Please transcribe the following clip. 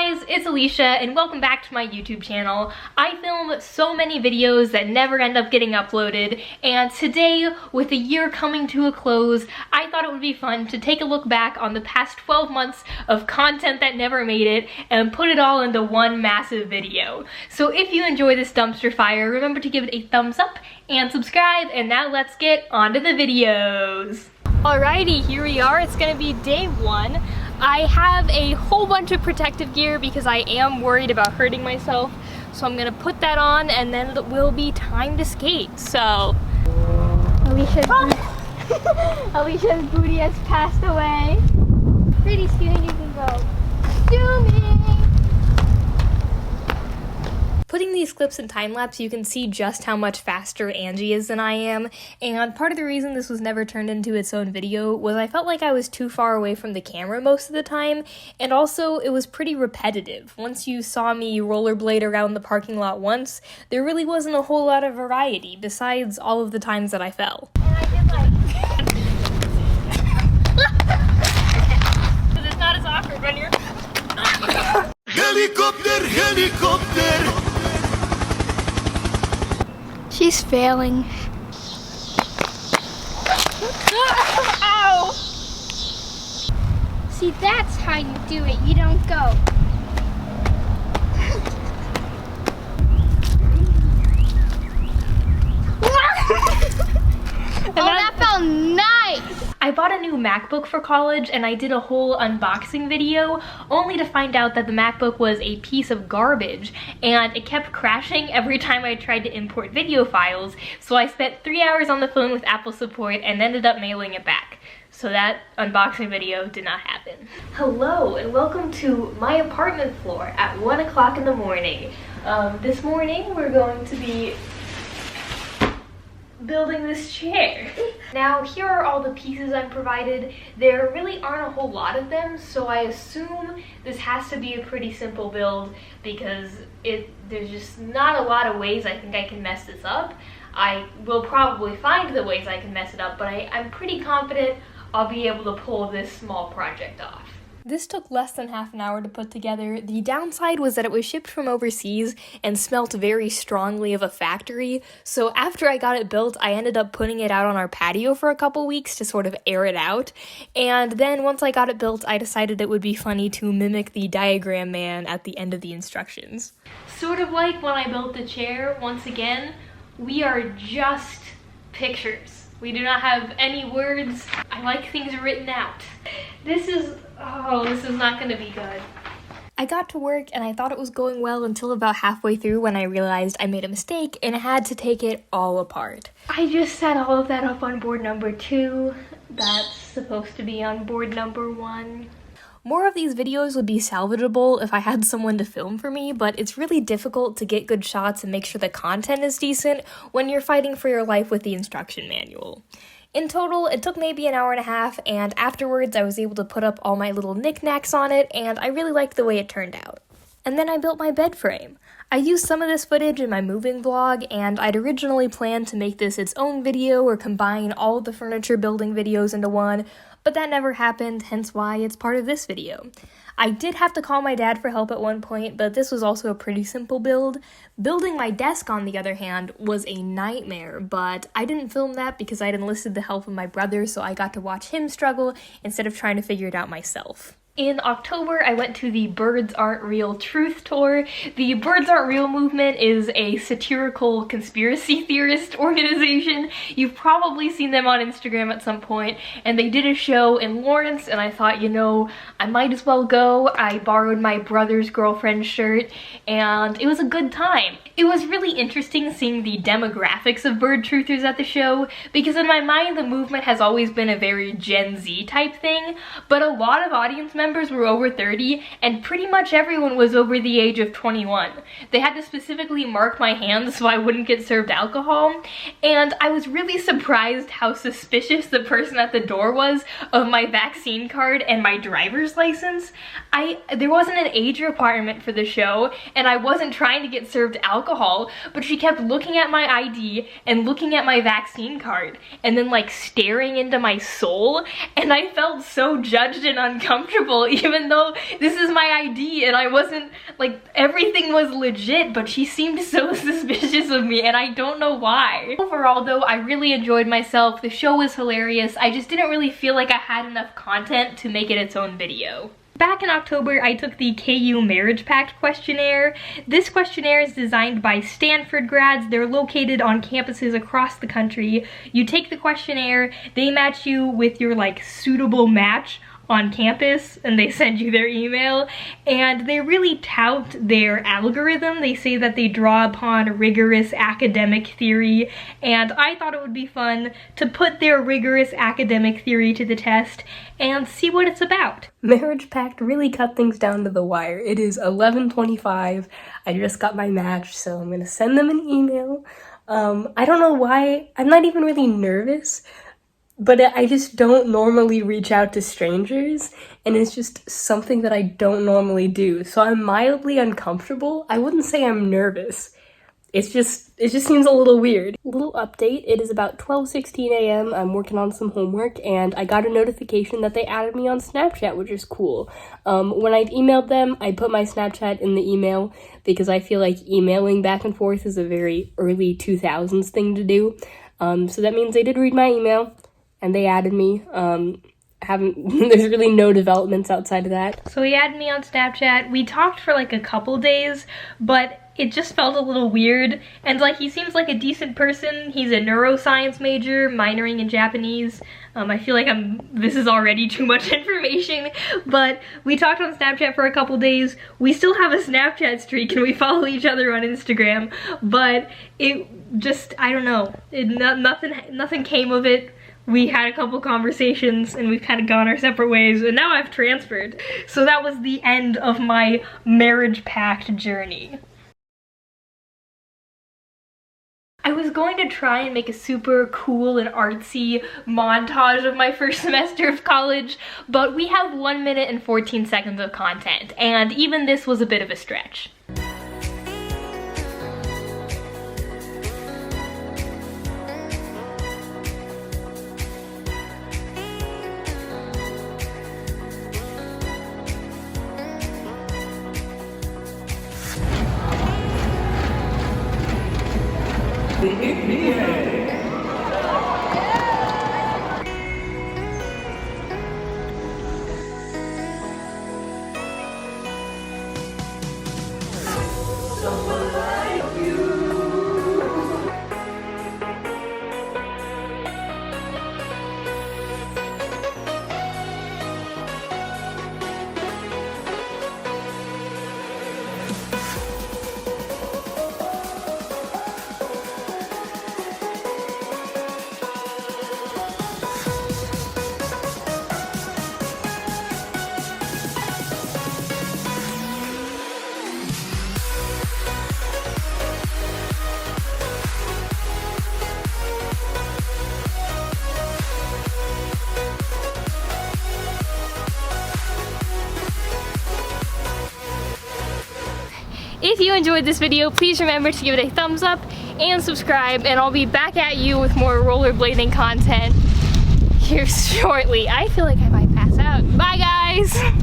guys, it's Alicia and welcome back to my YouTube channel. I film so many videos that never end up getting uploaded, and today, with the year coming to a close, I thought it would be fun to take a look back on the past 12 months of content that never made it and put it all into one massive video. So if you enjoy this dumpster fire, remember to give it a thumbs up and subscribe, and now let's get on to the videos. Alrighty, here we are. It's gonna be day one. I have a whole bunch of protective gear because I am worried about hurting myself. So I'm gonna put that on and then it will be time to skate. So Alicia's booty has passed away. Pretty soon you can go zooming. Putting these clips in time-lapse, you can see just how much faster Angie is than I am, and part of the reason this was never turned into its own video was I felt like I was too far away from the camera most of the time, and also it was pretty repetitive. Once you saw me rollerblade around the parking lot once, there really wasn't a whole lot of variety, besides all of the times that I fell. And I did because it's not as awkward when you're... Helicopter, helicopter! She's failing. Ow! See, that's how you do it. You don't go. That felt nice! I bought a new Macbook for college and I did a whole unboxing video only to find out that the Macbook was a piece of garbage and it kept crashing every time I tried to import video files, so I spent 3 hours on the phone with Apple support and ended up mailing it back. So that unboxing video did not happen. Hello and welcome to my apartment floor at 1 o'clock in the morning. This morning we're going to be building this chair. Now, here are all the pieces I'm provided. There really aren't a whole lot of them, so I assume this has to be a pretty simple build because there's just not a lot of ways I think I can mess this up. I will probably find the ways I can mess it up, but I'm pretty confident I'll be able to pull this small project off. This took less than half an hour to put together. The downside was that it was shipped from overseas and smelt very strongly of a factory, so after I got it built, I ended up putting it out on our patio for a couple weeks to sort of air it out, and then once I got it built, I decided it would be funny to mimic the diagram man at the end of the instructions. Sort of like when I built the chair, once again, we are just pictures. We do not have any words. I like things written out. This is not gonna be good. I got to work and I thought it was going well until about halfway through when I realized I made a mistake and had to take it all apart. I just set all of that up on board number 2. That's supposed to be on board number 1. More of these videos would be salvageable if I had someone to film for me, but it's really difficult to get good shots and make sure the content is decent when you're fighting for your life with the instruction manual. In total, it took maybe an hour and a half, and afterwards I was able to put up all my little knickknacks on it, and I really liked the way it turned out. And then I built my bed frame. I used some of this footage in my moving vlog, and I'd originally planned to make this its own video or combine all the furniture building videos into one, but that never happened, hence why it's part of this video. I did have to call my dad for help at one point, but this was also a pretty simple build. Building my desk, on the other hand, was a nightmare, but I didn't film that because I'd enlisted the help of my brother, so I got to watch him struggle instead of trying to figure it out myself. In October, I went to the Birds Aren't Real Truth Tour. The Birds Aren't Real movement is a satirical conspiracy theorist organization. You've probably seen them on Instagram at some point, and they did a show in Lawrence, and I thought, you know, I might as well go. I borrowed my brother's girlfriend's shirt, and it was a good time. It was really interesting seeing the demographics of bird truthers at the show, because in my mind, the movement has always been a very Gen Z type thing, but a lot of audience members were over 30 and pretty much everyone was over the age of 21. They had to specifically mark my hands so I wouldn't get served alcohol, and I was really surprised how suspicious the person at the door was of my vaccine card and my driver's license. There wasn't an age requirement for the show and I wasn't trying to get served alcohol, but she kept looking at my ID and looking at my vaccine card and then like staring into my soul, and I felt so judged and uncomfortable uncomfortable, even though this is my ID and I wasn't, like, everything was legit, but she seemed so suspicious of me and I don't know why. Overall though, I really enjoyed myself. The show was hilarious. I just didn't really feel like I had enough content to make it its own video. Back in October, I took the KU Marriage Pact questionnaire. This questionnaire is designed by Stanford grads. They're located on campuses across the country. You take the questionnaire, they match you with your like suitable match on campus, and they send you their email, and they really tout their algorithm. They say that they draw upon rigorous academic theory, and I thought it would be fun to put their rigorous academic theory to the test and see what it's about. Marriage Pact really cut things down to the wire. It is 11:25. I just got my match, so I'm gonna send them an email. I don't know why. I'm not even really nervous, but I just don't normally reach out to strangers, and it's just something that I don't normally do. So I'm mildly uncomfortable. I wouldn't say I'm nervous. It just seems a little weird. Little update, it is about 12:16 a.m. I'm working on some homework, and I got a notification that they added me on Snapchat, which is cool. When I emailed them, I put my Snapchat in the email because I feel like emailing back and forth is a very early 2000s thing to do. So that means they did read my email, and they added me. There's really no developments outside of that. So he added me on Snapchat. We talked for like a couple days, but it just felt a little weird. And like, he seems like a decent person. He's a neuroscience major, minoring in Japanese. I feel like this is already too much information, but we talked on Snapchat for a couple days. We still have a Snapchat streak and we follow each other on Instagram, but it just, I don't know. Nothing came of it. We had a couple conversations and we've kind of gone our separate ways, and now I've transferred. So that was the end of my Marriage Pact journey. I was going to try and make a super cool and artsy montage of my first semester of college, but we have 1 minute and 14 seconds of content, and even this was a bit of a stretch. If you enjoyed this video, please remember to give it a thumbs up and subscribe, and I'll be back at you with more rollerblading content here shortly. I feel like I might pass out. Bye guys!